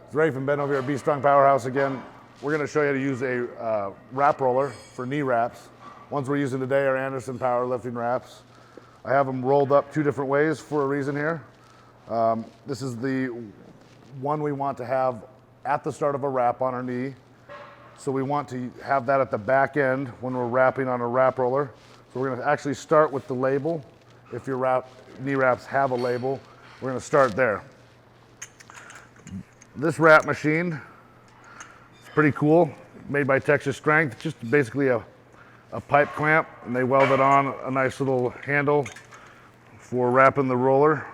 It's Rafe and Ben over here at Be Strong Powerhouse again. We're going to show you how to use a wrap roller for knee wraps. Ones we're using today are Anderson powerlifting wraps. I have them rolled up two different ways for a reason here. This is the one we want to have at the start of a wrap on our knee. So we want to have that at the back end when we're wrapping on a wrap roller. So we're going to actually start with the label. If your knee wraps have a label, we're going to start there. This wrap machine is pretty cool, made by Texas Strength. Just basically a pipe clamp, and they weld it on a nice little handle for wrapping the roller.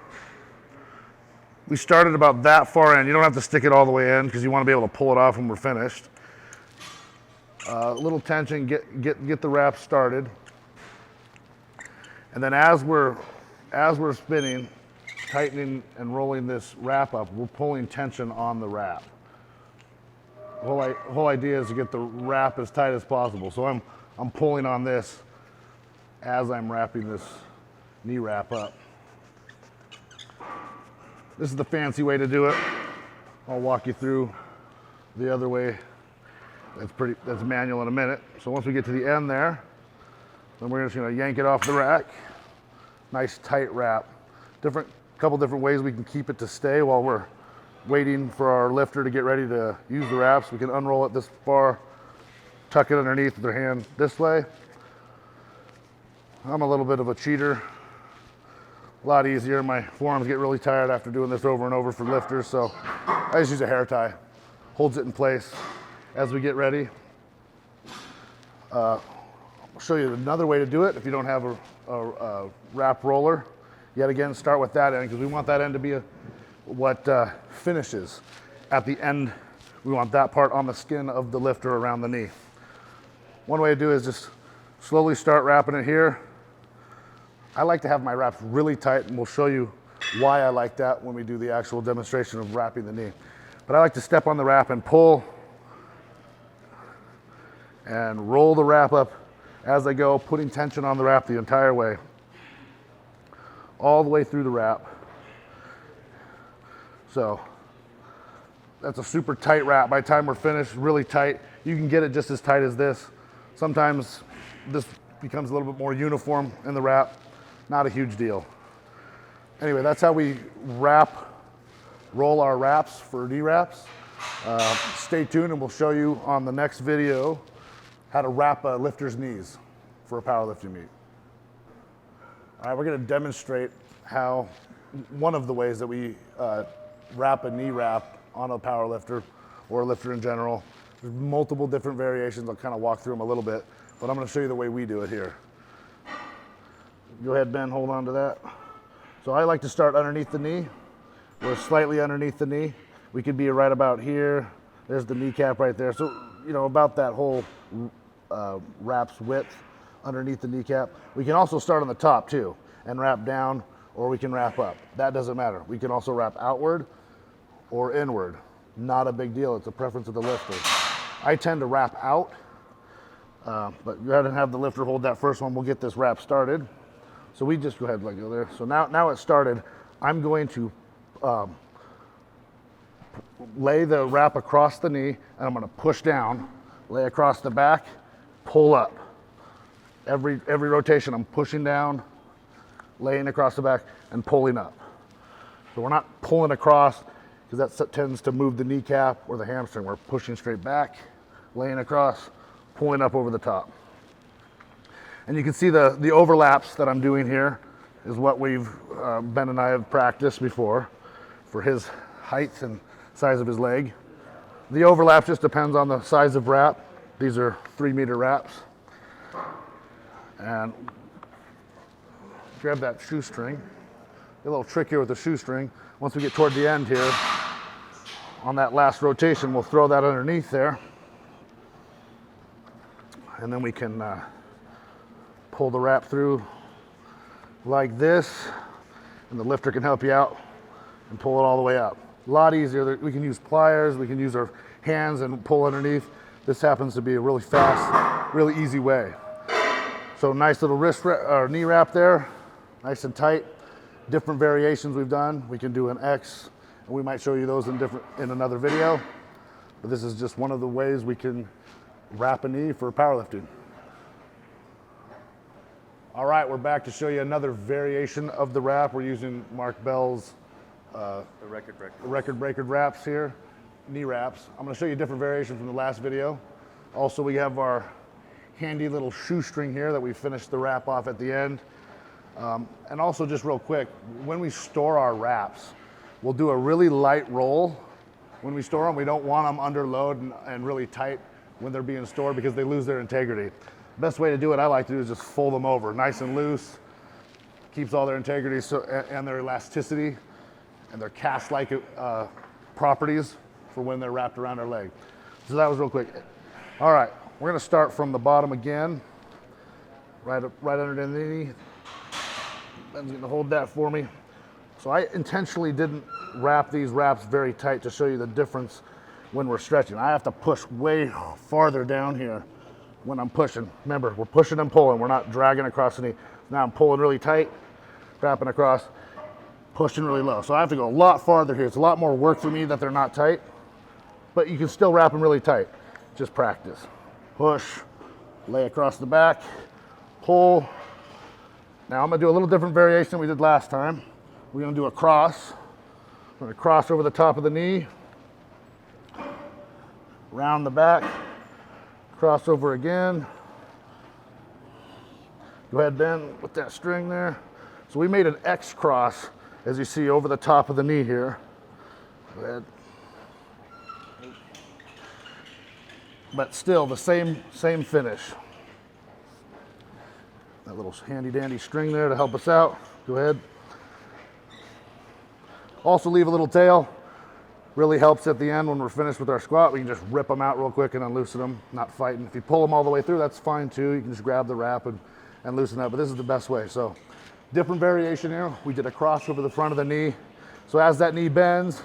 We started about that far in. You don't have to stick it all the way in because you want to be able to pull it off when we're finished. A little tension, get the wrap started. And then as we're spinning, tightening and rolling this wrap up, we're pulling tension on the wrap. The whole idea is to get the wrap as tight as possible. So I'm pulling on this as I'm wrapping this knee wrap up. This is the fancy way to do it. I'll walk you through the other way. That's manual in a minute. So once we get to the end there, then we're just gonna yank it off the rack. Nice tight wrap. Couple different ways we can keep it to stay while we're waiting for our lifter to get ready to use the wraps. We can unroll it this far, tuck it underneath with their hand this way. I'm a little bit of a cheater. A lot easier. My forearms get really tired after doing this over and over for lifters, so I just use a hair tie. Holds it in place as we get ready. I'll show you another way to do it if you don't have a wrap roller. Yet again, start with that end because we want that end to be what finishes. At the end, we want that part on the skin of the lifter around the knee. One way to do it is just slowly start wrapping it here. I like to have my wraps really tight, and we'll show you why I like that when we do the actual demonstration of wrapping the knee. But I like to step on the wrap and pull and roll the wrap up as I go, putting tension on the wrap the entire way, all the way through the wrap. So that's a super tight wrap. By the time we're finished, really tight. You can get it just as tight as this. Sometimes this becomes a little bit more uniform in the wrap. Not a huge deal. Anyway, that's how we roll our wraps for knee wraps. Stay tuned and we'll show you on the next video how to wrap a lifter's knees for a powerlifting meet. All right, we're going to demonstrate how one of the ways that we wrap a knee wrap on a power lifter or a lifter in general. There's multiple different variations. I'll kind of walk through them a little bit, but I'm going to show you the way we do it here. Go ahead, Ben, hold on to that. So I like to start underneath the knee. We're slightly underneath the knee. We could be right about here. There's the kneecap right there. So, you know, about that whole wrap's width underneath the kneecap. We can also start on the top too and wrap down, or we can wrap up. That doesn't matter. We can also wrap outward or inward. Not a big deal. It's a preference of the lifter. I tend to wrap out, but you have to have the lifter hold that first one. We'll get this wrap started. So we just go ahead and let go there. So now it's started. I'm going to lay the wrap across the knee, and I'm going to push down, lay across the back, pull up. Every rotation, I'm pushing down, laying across the back, and pulling up. So we're not pulling across because that tends to move the kneecap or the hamstring. We're pushing straight back, laying across, pulling up over the top. And you can see the overlaps that I'm doing here is what Ben and I have practiced before for his height and size of his leg. The overlap just depends on the size of wrap. These are 3-meter wraps. And grab that shoestring. Get a little trickier with the shoestring. Once we get toward the end here, on that last rotation, we'll throw that underneath there. And then we can pull the wrap through like this, and the lifter can help you out and pull it all the way out. A lot easier. We can use pliers, we can use our hands and pull underneath. This happens to be a really fast, really easy way. So nice little knee wrap there, nice and tight. Different variations we've done. We can do an X and we might show you those in another video. But this is just one of the ways we can wrap a knee for powerlifting. All right, we're back to show you another variation of the wrap. We're using Mark Bell's the record breaker wraps here, knee wraps. I'm gonna show you a different variation from the last video. Also, we have our handy little shoestring here that we finished the wrap off at the end. And also just real quick, when we store our wraps, we'll do a really light roll. When we store them, we don't want them under load and really tight when they're being stored because they lose their integrity. Best way to do it, I like to do, is just fold them over, nice and loose. Keeps all their integrity and their elasticity and their cast-like properties for when they're wrapped around our leg. So that was real quick. All right, we're gonna start from the bottom again, right underneath the knee. Ben's gonna hold that for me. So I intentionally didn't wrap these wraps very tight to show you the difference when we're stretching. I have to push way farther down here when I'm pushing. Remember, we're pushing and pulling. We're not dragging across the knee. Now I'm pulling really tight, wrapping across, pushing really low. So I have to go a lot farther here. It's a lot more work for me that they're not tight, but you can still wrap them really tight. Just practice. Push, lay across the back, pull. Now I'm gonna do a little different variation than we did last time. We're gonna do a cross. We're gonna cross over the top of the knee, round the back, cross over again. Go ahead, Ben, with that string there. So we made an X cross, as you see, over the top of the knee here. Go ahead. But still the same finish. That little handy dandy string there to help us out. Go ahead. Also leave a little tail. Really helps at the end when we're finished with our squat. We can just rip them out real quick and unloosen them, not fighting. If you pull them all the way through, that's fine too. You can just grab the wrap and loosen that, but this is the best way. So different variation here. We did a cross over the front of the knee. So as that knee bends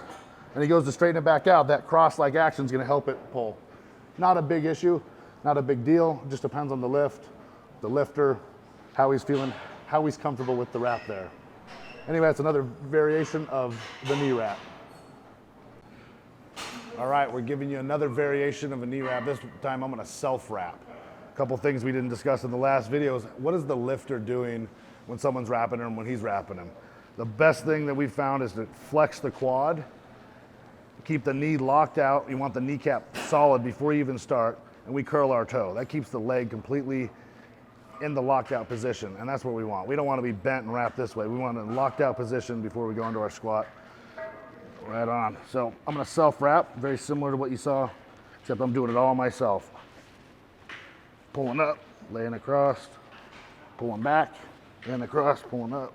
and he goes to straighten it back out, that cross-like action is gonna help it pull. Not a big issue, not a big deal. It just depends on the lift, the lifter, how he's feeling, how he's comfortable with the wrap there. Anyway, that's another variation of the knee wrap. All right, we're giving you another variation of a knee wrap. This time I'm gonna self-wrap. A couple things we didn't discuss in the last video is what is the lifter doing when someone's wrapping him, when he's wrapping him? The best thing that we found is to flex the quad, keep the knee locked out. You want the kneecap solid before you even start, and we curl our toe. That keeps the leg completely in the locked out position, and that's what we want. We don't want to be bent and wrapped this way. We want a locked out position before we go into our squat. Right on. So I'm gonna self-wrap, very similar to what you saw, except I'm doing it all myself. Pulling up, laying across, pulling back, laying across, pulling up.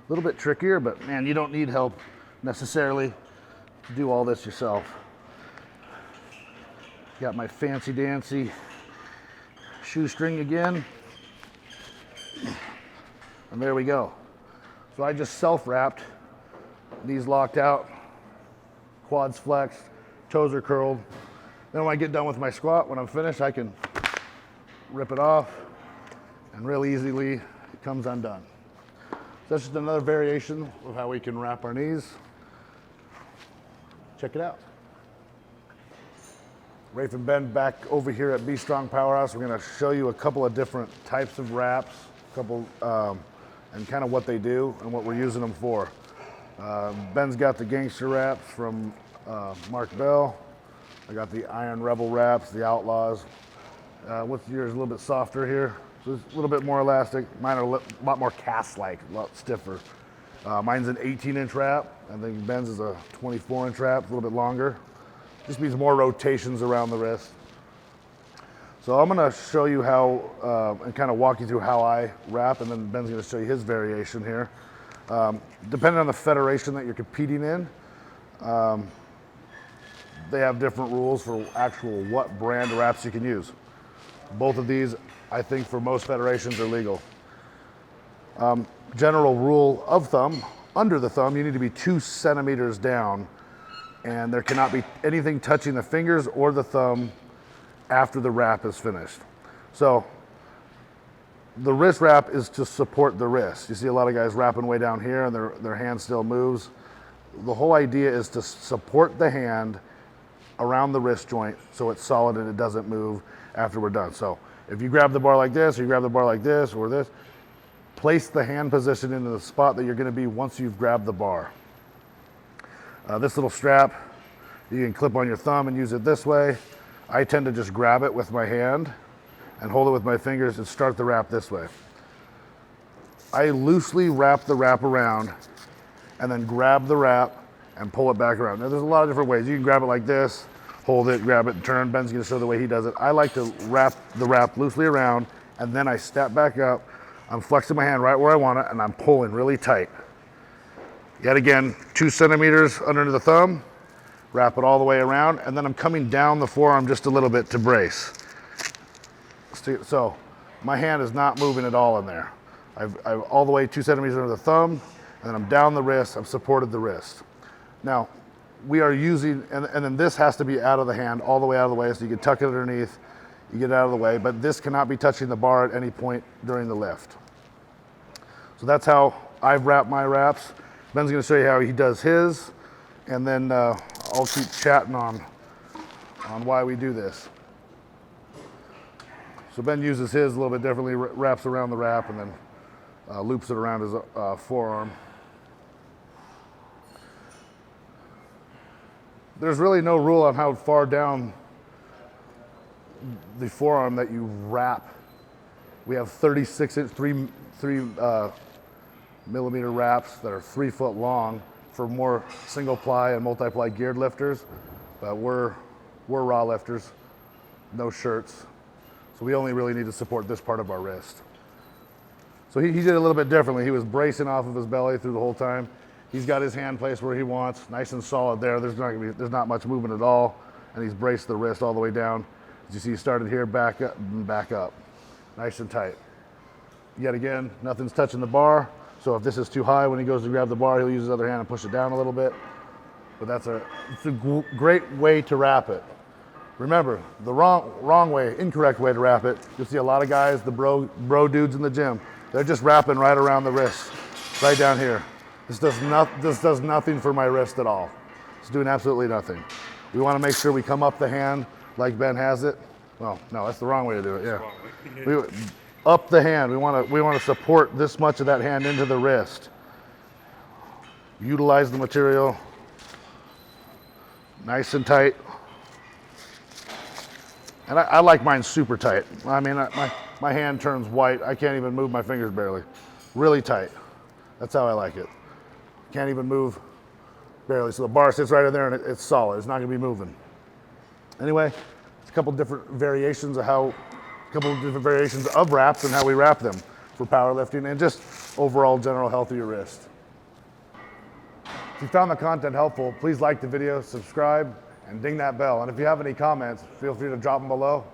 A little bit trickier, but man, you don't need help necessarily to do all this yourself. Got my fancy dancy shoestring again. And there we go. So I just self-wrapped, knees locked out, quads flexed, toes are curled. Then when I get done with my squat, when I'm finished, I can rip it off and real easily it comes undone. So that's just another variation of how we can wrap our knees. Check it out. Rafe and Ben back over here at Be Strong Powerhouse. We're gonna show you a couple of different types of wraps, and kind of what they do and what we're using them for. Ben's got the gangster wraps from Mark Bell. I got the Iron Rebel wraps, the Outlaws. What's yours? A little bit softer here. So it's a little bit more elastic. Mine are a lot more cast-like, a lot stiffer. Mine's an 18-inch wrap. I think Ben's is a 24-inch wrap, a little bit longer. Just means more rotations around the wrist. So I'm gonna show you how, and kind of walk you through how I wrap, and then Ben's gonna show you his variation here. Depending on the federation that you're competing in, they have different rules for actual what brand of wraps you can use. Both of these, I think for most federations are legal. General rule of thumb, under the thumb, you need to be 2 centimeters down and there cannot be anything touching the fingers or the thumb after the wrap is finished. So the wrist wrap is to support the wrist. You see a lot of guys wrapping way down here and their hand still moves. The whole idea is to support the hand around the wrist joint so it's solid and it doesn't move after we're done. So if you grab the bar like this, or you grab the bar like this or this, place the hand position into the spot that you're going to be once you've grabbed the bar. This little strap, you can clip on your thumb and use it this way. I tend to just grab it with my hand and hold it with my fingers and start the wrap this way. I loosely wrap the wrap around and then grab the wrap and pull it back around. Now there's a lot of different ways. You can grab it like this, hold it, grab it, and turn. Ben's gonna show the way he does it. I like to wrap the wrap loosely around, and then I step back up. I'm flexing my hand right where I want it, and I'm pulling really tight. Yet again, 2 centimeters under the thumb, wrap it all the way around, and then I'm coming down the forearm just a little bit to brace. So my hand is not moving at all in there. I've all the way 2 centimeters under the thumb, and then I'm down the wrist, I've supported the wrist. Now, we are using, and then this has to be out of the hand, all the way out of the way, so you can tuck it underneath, you get it out of the way, but this cannot be touching the bar at any point during the lift. So that's how I've wrapped my wraps. Ben's gonna show you how he does his, and then I'll keep chatting on why we do this. So Ben uses his a little bit differently, wraps around the wrap and then loops it around his forearm. There's really no rule on how far down the forearm that you wrap. We have 36-inch, 3 millimeter wraps that are 3 foot long for more single ply and multiply geared lifters, but we're raw lifters, no shirts. So we only really need to support this part of our wrist. So he did it a little bit differently. He was bracing off of his belly through the whole time. He's got his hand placed where he wants, nice and solid there. There's not much movement at all, and he's braced the wrist all the way down. As you see, he started here, back up, nice and tight. Yet again, nothing's touching the bar. So if this is too high, when he goes to grab the bar, he'll use his other hand and push it down a little bit. But it's a great way to wrap it. Remember, the wrong way, incorrect way to wrap it, you'll see a lot of guys, the bro dudes in the gym, they're just wrapping right around the wrist, right down here. This does nothing for my wrist at all. It's doing absolutely nothing. We want to make sure we come up the hand like Ben has it. Well, no, that's the wrong way to do it, yeah. Up the hand, we want to support this much of that hand into the wrist. Utilize the material, nice and tight. And I like mine super tight. I mean, my hand turns white. I can't even move my fingers barely. Really tight. That's how I like it. Can't even move barely. So the bar sits right in there and it's solid. It's not gonna be moving. Anyway, it's a couple different variations of wraps and how we wrap them for powerlifting and just overall general health of your wrist. If you found the content helpful, please like the video, subscribe, and ding that bell. And if you have any comments, feel free to drop them below.